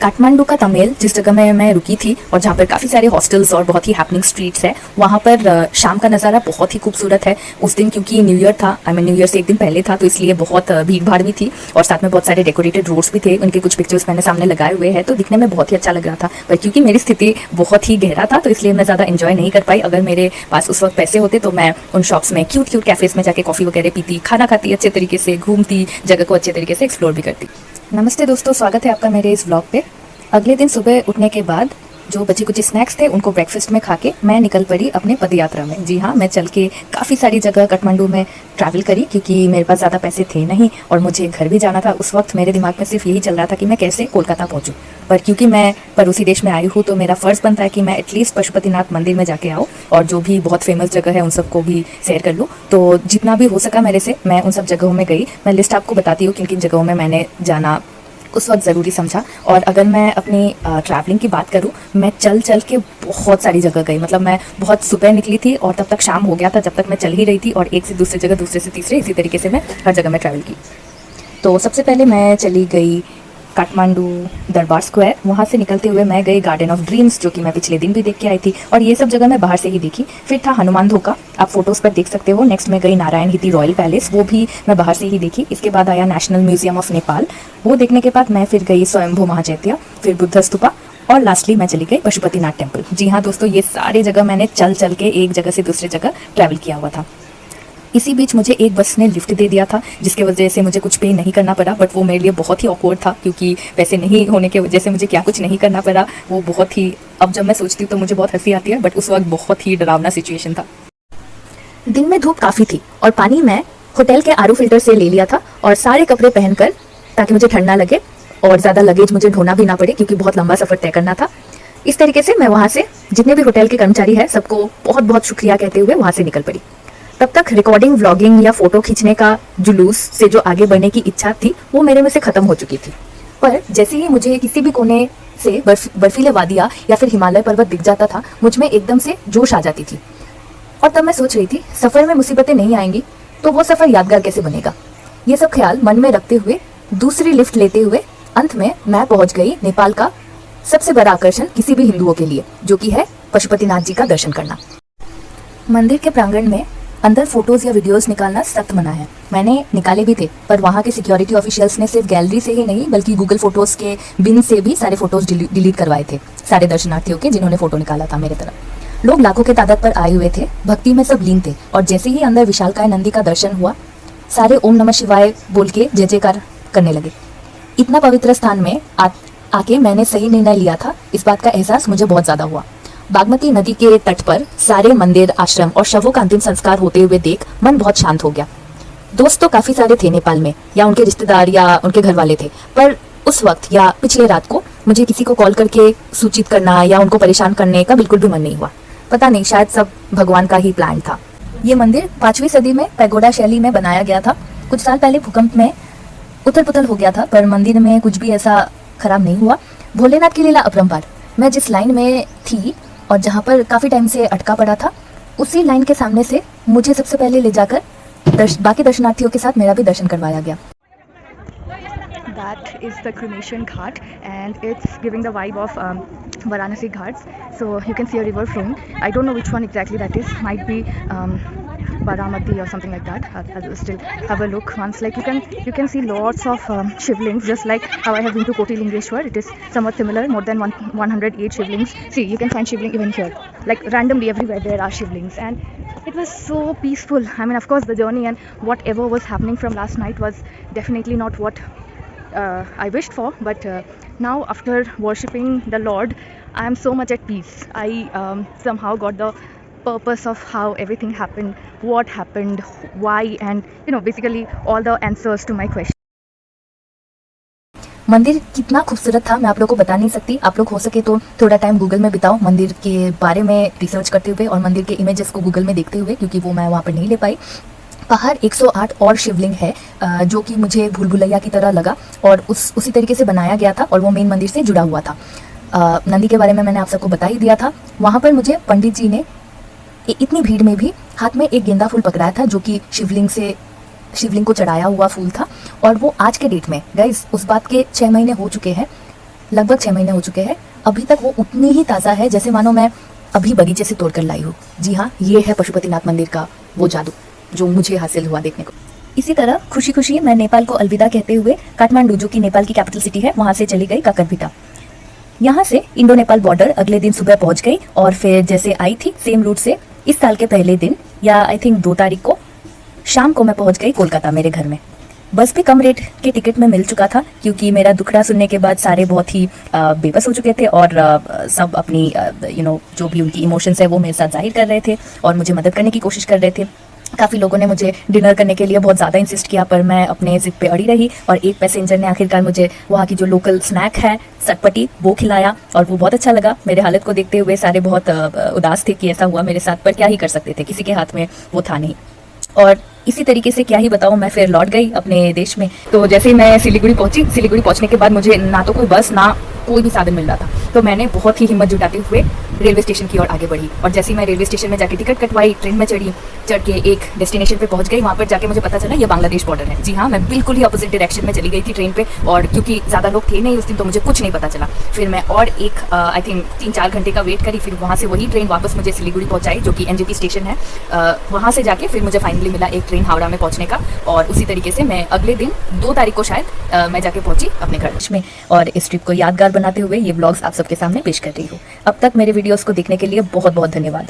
काठमांडू का तमेल जिस जगह में मैं रुकी थी और जहाँ पर काफ़ी सारे हॉस्टल्स और बहुत ही हैपनिंग स्ट्रीट्स है, वहाँ पर शाम का नज़ारा बहुत ही खूबसूरत है। उस दिन क्योंकि न्यू ईयर था, न्यू ईयर से एक दिन पहले था, तो इसलिए बहुत भीड़ भाड़ भी थी और साथ में बहुत सारे डेकोरेटेड रोड्स भी थे। उनके कुछ पिक्चर्स मैंने सामने लगाए हुए हैं, तो दिखने में बहुत ही अच्छा लग रहा था। पर क्योंकि मेरी स्थिति बहुत ही गहरा था, तो इसलिए मैं ज़्यादा इन्जॉय नहीं कर पाई। अगर मेरे पास उस वक्त पैसे होते तो मैं उन शॉप्स में क्यूट कैफेज में जाके कॉफ़ी वगैरह पीती, खाना खाती, अच्छे तरीके से घूमती, जगह को अच्छे तरीके से एक्सप्लोर भी करती। नमस्ते दोस्तों, स्वागत है आपका मेरे इस व्लॉग पे। अगले दिन सुबह उठने के बाद जो बचे कुछ स्नैक्स थे उनको ब्रेकफास्ट में खा के मैं निकल पड़ी अपने पदयात्रा में। जी हाँ, मैं चल के काफ़ी सारी जगह काठमांडू में ट्रैवल करी क्योंकि मेरे पास ज़्यादा पैसे थे नहीं और मुझे घर भी जाना था। उस वक्त मेरे दिमाग में सिर्फ यही चल रहा था कि मैं कैसे कोलकाता पहुँचूँ। पर क्योंकि मैं पड़ोसी देश में आई हूँ तो मेरा फ़र्ज़ बनता है कि मैं एटलीस्ट पशुपतिनाथ मंदिर में जाके आऊँ और जो भी बहुत फेमस जगह है उन सबको भी सैर कर लूँ। तो जितना भी हो सका मेरे से मैं उन सब जगहों में गई। मैं लिस्ट आपको बताती हूँ किन किन जगहों में मैंने जाना उस वक्त ज़रूरी समझा। और अगर मैं अपनी ट्रैवलिंग की बात करूँ, मैं चल के बहुत सारी जगह गई। मतलब मैं बहुत सुबह निकली थी और तब तक शाम हो गया था जब तक मैं चल ही रही थी, और एक से दूसरी जगह, दूसरे से तीसरे, इसी तरीके से मैं हर जगह में ट्रैवल की। तो सबसे पहले मैं चली गई काठमांडू दरबार स्क्वायर। वहाँ से निकलते हुए मैं गई गार्डन ऑफ ड्रीम्स, जो कि मैं पिछले दिन भी देख के आई थी, और ये सब जगह मैं बाहर से ही देखी। फिर था हनुमान धोका, आप फोटोज़ पर देख सकते हो। नेक्स्ट मैं गई नारायण हिती रॉयल पैलेस, वो भी मैं बाहर से ही देखी। इसके बाद आया नेशनल म्यूजियम ऑफ नेपाल, वो देखने के बाद मैं फिर गई स्वयंभू महाचैत्य, फिर बुद्ध स्तूपा, और लास्टली मैं चली गई पशुपतिनाथ टेम्पल। जी हाँ दोस्तों, ये सारी जगह मैंने चल के एक जगह से दूसरी जगह ट्रैवल किया हुआ था। इसी बीच मुझे एक बस ने लिफ्ट दे दिया था, जिसकी वजह से मुझे कुछ पे नहीं करना पड़ा। बट वो मेरे लिए बहुत ही ऑकवर्ड था क्योंकि पैसे नहीं होने की वजह से मुझे क्या कुछ नहीं करना पड़ा। वो बहुत ही, अब जब मैं सोचती हूँ तो मुझे बहुत हंसी आती है, बट उस वक्त बहुत ही डरावना सिचुएशन था। दिन में धूप काफ़ी थी और पानी मैं होटल के आरओ फिल्टर से ले लिया था और सारे कपड़े पहनकर, ताकि मुझे ठंड ना लगे और ज़्यादा लगेज मुझे ढोना भी ना पड़े क्योंकि बहुत लंबा सफ़र तय करना था। इस तरीके से मैं वहाँ से जितने भी होटल के कर्मचारी हैं सबको बहुत बहुत शुक्रिया कहते हुए वहाँ से निकल पड़ी। तब तक रिकॉर्डिंग, व्लॉगिंग या फोटो खींचने का जुलूस से जो आगे बढ़ने की इच्छा थी वो मेरे में से खत्म हो चुकी थी। पर जैसे ही मुझे किसी भी कोने से बर्फीले वादियाँ या फिर हिमालय पर्वत दिख जाता था, मुझ में एकदम से जोश आ जाती थी। और तब मैं सोच रही थी, सफ़र में मुसीबतें नहीं आएंगी तो वो सफ़र यादगार कैसे बनेगा। ये सब ख्याल मन में रखते हुए दूसरी लिफ्ट लेते हुए अंत में मैं पहुंच गई नेपाल का सबसे बड़ा आकर्षण किसी भी हिंदुओं के लिए, जो कि है पशुपतिनाथ जी का दर्शन करना। मंदिर के प्रांगण में अंदर फोटोज या वीडियोस निकालना सख्त मना है। मैंने निकाले भी थे, पर वहाँ के सिक्योरिटी ऑफिशियल्स ने सिर्फ गैलरी से ही नहीं बल्कि गूगल फोटोज के बिन से भी सारे फोटोज डिलीट करवाए थे सारे दर्शनार्थियों के जिन्होंने फोटो निकाला था मेरे तरफ। लोग लाखों के तादाद पर आए हुए थे, भक्ति में सब लीन थे, और जैसे ही अंदर विशालकाय नंदी का दर्शन हुआ, सारे ओम नमः शिवाय बोल के जय जयकार करने लगे। इतना पवित्र स्थान में आके मैंने सही निर्णय लिया था, इस बात का एहसास मुझे बहुत ज़्यादा हुआ। बागमती नदी के तट पर सारे मंदिर, आश्रम और शवों का अंतिम संस्कार होते हुए देख मन बहुत शांत हो गया। दोस्त तो काफ़ी सारे थे नेपाल में, या उनके रिश्तेदार या उनके घर वाले थे, पर उस वक्त या पिछले रात को मुझे किसी को कॉल करके सूचित करना या उनको परेशान करने का बिल्कुल भी मन नहीं हुआ। पता नहीं, शायद सब भगवान का ही प्लान था। ये मंदिर 5वीं सदी में पैगोडा शैली में बनाया गया था। कुछ साल पहले भूकंप में उथल पुथल हो गया था, पर मंदिर में कुछ भी ऐसा खराब नहीं हुआ। भोलेनाथ की लीला अपरंपार। मैं जिस लाइन में थी और जहाँ पर काफ़ी टाइम से अटका पड़ा था, उसी लाइन के सामने से मुझे सबसे पहले ले जाकर बाकी दर्शनार्थियों के साथ मेरा भी दर्शन करवाया गया। That is the cremation ghat, and it's giving the vibe of Varanasi Ghats. So you can see a river flowing. I don't know which one exactly that is. Might be Baramati or something like that. I'll still have a look once. Like you can see lots of shivlings, just like how I have been to Koti Lingeshwar. It is somewhat similar. More than 108 shivlings. See, you can find shivling even here. Like randomly everywhere there are shivlings, and it was so peaceful. I mean, of course, the journey and whatever was happening from last night was definitely not what I wished for, but now after worshipping the Lord, I am so much at peace. I somehow got the purpose of how everything happened, what happened, why, and basically all the answers to my questions. मंदिर कितना खूबसूरत था मैं आप लोगों को बता नहीं सकती। आप लोग हो सके तो थोड़ा टाइम गूगल में बिताओ मंदिर के बारे में रिसर्च करते हुए और मंदिर के इमेजेस को गूगल में देखते हुए, क्योंकि वो मैं वहाँ पर नहीं ले पाई। बाहर 108 और शिवलिंग है जो कि मुझे भूल भुलैया की तरह लगा, और उसी तरीके से बनाया गया था और वो मेन मंदिर से जुड़ा हुआ था। नंदी के बारे में मैंने आप सबको बता ही दिया था। वहाँ पर मुझे पंडित जी ने इतनी भीड़ में भी हाथ में एक गेंदा फूल पकड़ाया था, जो कि शिवलिंग को चढ़ाया हुआ फूल था। और वो आज के डेट में गाइस, उस बात के 6 महीने हो चुके हैं, लगभग 6 महीने हो चुके हैं। अभी तक वो उतनी ही ताज़ा है जैसे मानो मैं अभी बगीचे से तोड़कर लाई हूँ। जी हाँ, ये है पशुपतिनाथ मंदिर का वो जादू जो मुझे हासिल हुआ देखने को। इसी तरह खुशी खुशी मैं नेपाल को अलविदा कहते हुए काठमांडू, जो कि नेपाल की कैपिटल सिटी है, वहाँ से चली गई काकरभिटा। यहाँ से इंडो नेपाल बॉर्डर अगले दिन सुबह पहुँच गई और फिर जैसे आई थी सेम रूट से इस साल के पहले दिन या आई थिंक 2 तारीख को शाम को मैं पहुँच गई कोलकाता मेरे घर में। बस भी कम रेट के टिकट में मिल चुका था क्योंकि मेरा दुखड़ा सुनने के बाद सारे बहुत ही बेबस हो चुके थे और सब अपनी जो भी उनकी इमोशंस है वो मेरे साथ जाहिर कर रहे थे और मुझे मदद करने की कोशिश कर रहे थे। काफ़ी लोगों ने मुझे डिनर करने के लिए बहुत ज़्यादा इंसिस्ट किया, पर मैं अपने जिद पे अड़ी रही और एक पैसेंजर ने आखिरकार मुझे वहाँ की जो लोकल स्नैक है चटपटी वो खिलाया और वो बहुत अच्छा लगा। मेरे हालत को देखते हुए सारे बहुत उदास थे कि ऐसा हुआ मेरे साथ, पर क्या ही कर सकते थे, किसी के हाथ में वो था नहीं। और इसी तरीके से क्या ही बताऊं, मैं फिर लौट गई अपने देश में। तो जैसे ही मैं सिलीगुड़ी पहुंची, सिलीगुड़ी पहुंचने के बाद मुझे ना तो कोई बस ना कोई भी साधन मिल रहा था, तो मैंने बहुत ही हिम्मत जुटाते हुए रेलवे स्टेशन की ओर आगे बढ़ी। और जैसे ही मैं रेलवे स्टेशन में जाके टिकट कटवाई, ट्रेन में चढ़ के एक डेस्टिनेशन पे पहुंच गई। वहाँ पर जाके मुझे पता चला ये बांग्लादेश बॉर्डर है। जी हाँ, मैं बिल्कुल ही अपोजिट डायरेक्शन में चली गई थी ट्रेन पे और क्योंकि ज़्यादा लोग थे नहीं उस दिन तो मुझे कुछ नहीं पता चला। फिर मैं और एक आई थिंक 3-4 घंटे का वेट करी, फिर वहाँ से वही ट्रेन वापस मुझे सिलीगुड़ी पहुँचाई जो कि एनजेपी स्टेशन है। वहाँ से जाके फिर मुझे फाइनली मिला एक ट्रेन हावड़ा में पहुँचने का और उसी तरीके से मैं अगले दिन 2 तारीख को शायद मैं जाके पहुँची अपने घर में। और इस ट्रिप को यादगार बनाते हुए ये ब्लॉग्स आप सबके सामने पेश कर रही हूँ। अब तक मेरे वीडियोस को देखने के लिए बहुत बहुत धन्यवाद।